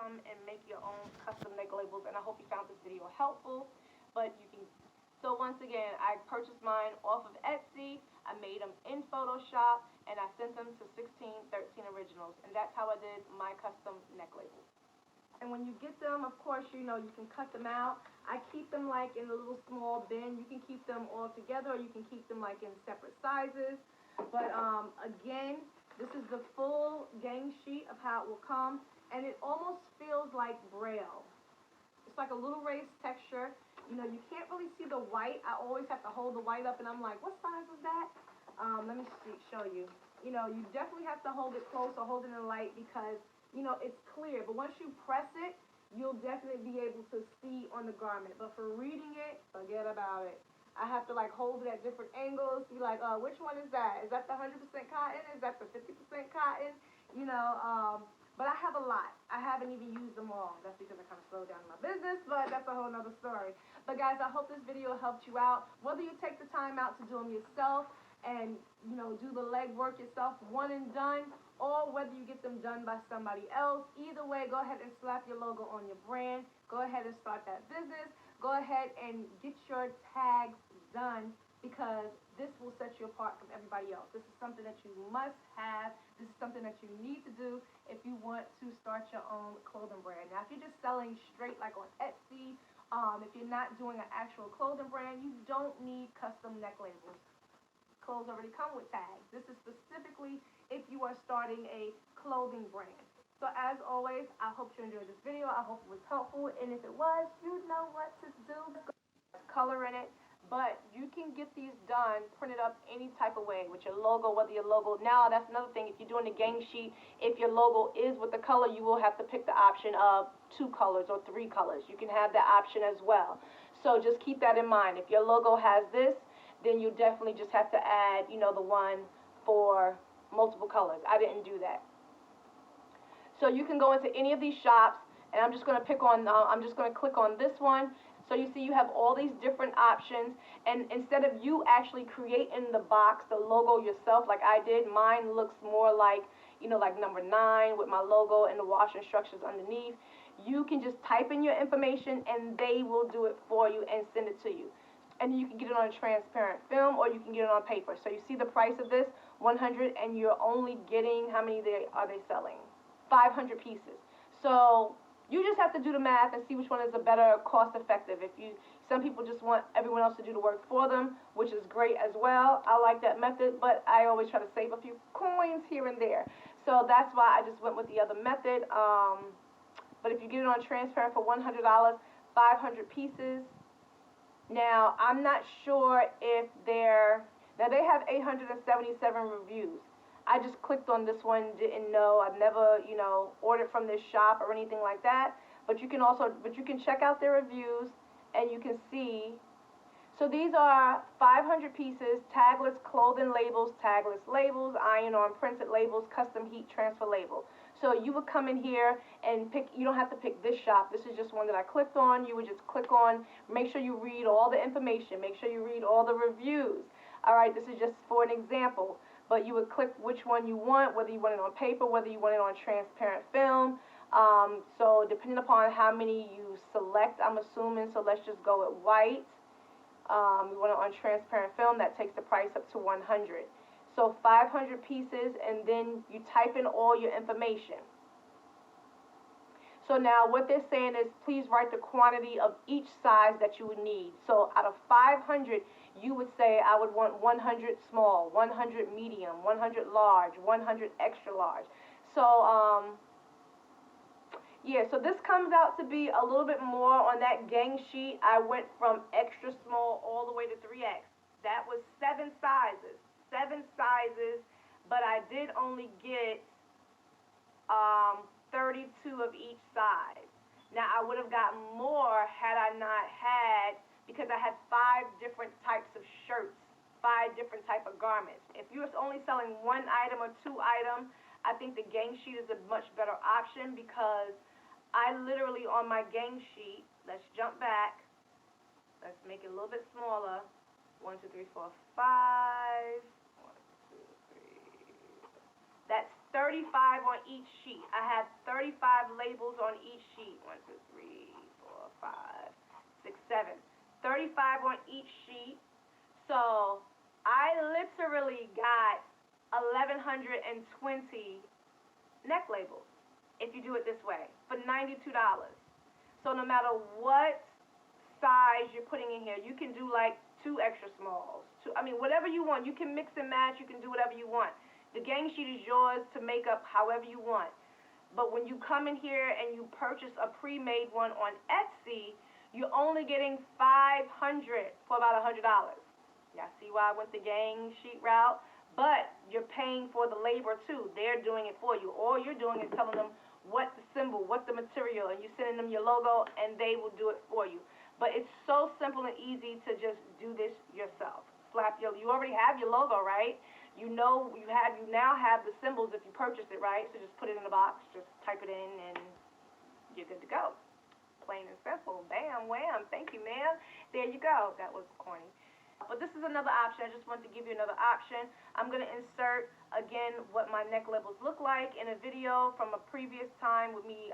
come and make your own custom neck labels, and I hope you found this video helpful. But you can, so once again, I purchased mine off of Etsy. I made them in Photoshop, and I sent them to 1613 Originals, and that's how I did my custom neck labels. And when you get them, of course, you know, you can cut them out. I keep them like in a little small bin. You can keep them all together, or you can keep them like in separate sizes. But again, this is the full gang sheet of how it will come, and it almost feels like Braille. It's like a little raised texture. You know, you can't really see the white. I always have to hold the white up, and I'm like, what size is that? Let me show you. You know, you definitely have to hold it close or hold it in the light because, you know, it's clear. But once you press it, you'll definitely be able to see on the garment. But for reading it, forget about it. I have to like hold it at different angles, be like, which one is that? Is that the 100% cotton? Is that the 50% cotton? You know, but I have a lot. I haven't even used them all. That's because I kind of slowed down my business, but that's a whole nother story. But guys, I hope this video helped you out. Whether you take the time out to do them yourself and, you know, do the legwork yourself, one and done, or whether you get them done by somebody else, either way, go ahead and slap your logo on your brand. Go ahead and start that business. Go ahead and get your tags done because this will set you apart from everybody else. This is something that you must have. This is something that you need to do if you want to start your own clothing brand. Now, if you're just selling straight like on Etsy, if you're not doing an actual clothing brand, you don't need custom neck labels. Clothes already come with tags. This is specifically if you are starting a clothing brand. So as always, I hope you enjoyed this video. I hope it was helpful. And if it was, you know what to do. Color in it. But you can get these done, printed up any type of way with your logo, whether your logo. Now, that's another thing. If you're doing a gang sheet, if your logo is with the color, you will have to pick the option of 2 colors or 3 colors. You can have that option as well. So just keep that in mind. If your logo has this, then you definitely just have to add, you know, the one for multiple colors. I didn't do that. So you can go into any of these shops, and I'm just going to click on this one. So you see you have all these different options, and instead of you actually creating the box, the logo yourself like I did, mine looks more like, you know, like number 9 with my logo and the wash instructions underneath. You can just type in your information, and they will do it for you and send it to you. And you can get it on a transparent film, or you can get it on paper. So you see the price of this, 100, and you're only getting, how many are they selling? 500 pieces. So you just have to do the math and see which one is a better cost effective. Some people just want everyone else to do the work for them, which is great as well. I like that method, but I always try to save a few coins here and there. So that's why I just went with the other method. But if you get it on transparent for $100, 500 pieces. Now, I'm not sure if now they have 877 reviews. I just clicked on this one, didn't know. I've never, you know, ordered from this shop or anything like that. But you can check out their reviews, and you can see. So these are 500 pieces, tagless clothing labels, tagless labels, iron-on printed labels, custom heat transfer label. So you would come in here and pick. You don't have to pick this shop. This is just one that I clicked on. You would just click on. Make sure you read all the information. Make sure you read all the reviews. All right, this is just for an example. But you would click which one you want, whether you want it on paper, whether you want it on transparent film. So depending upon how many you select, I'm assuming, so let's just go with white. You want it on transparent film, that takes the price up to 100. So 500 pieces, and then you type in all your information. So now what they're saying is please write the quantity of each size that you would need. So out of 500, you would say I would want 100 small, 100 medium, 100 large, 100 extra large. So yeah, so this comes out to be a little bit more on that gang sheet. I went from extra small all the way to 3X. That was 7 sizes, but I did only get 32 of each size. Now I would have gotten more had I not had, because I had 5 different types of shirts, 5 different type of garments. If you're only selling 1 item or 2 items, I think the gang sheet is a much better option, because I literally on my gang sheet, let's jump back, let's make it a little bit smaller, 1, 2, 3, 4, 5, 1, 2, 3, that's 35 on each sheet. I have 35 labels on each $35 on each sheet. So I literally got 1,120 neck labels if you do it this way for $92. So no matter what size you're putting in here, you can do like 2 extra smalls. Whatever you want. You can mix and match. You can do whatever you want. The gang sheet is yours to make up however you want. But when you come in here and you purchase a pre-made one on Etsy, you're only getting 500 for about $100. Y'all see why I went the gang sheet route? But you're paying for the labor too. They're doing it for you. All you're doing is telling them what the symbol, what the material, and you're sending them your logo, and they will do it for you. But it's so simple and easy to just do this yourself. You already have your logo, right? You now have the symbols if you purchase it, right? So just put it in the box, just type it in, and you're good to go. Plain and simple. Bam, wham. Thank you, ma'am. There you go. That was corny. But this is another option. I just wanted to give you another option. I'm going to insert, again, what my neck labels look like in a video from a previous time with me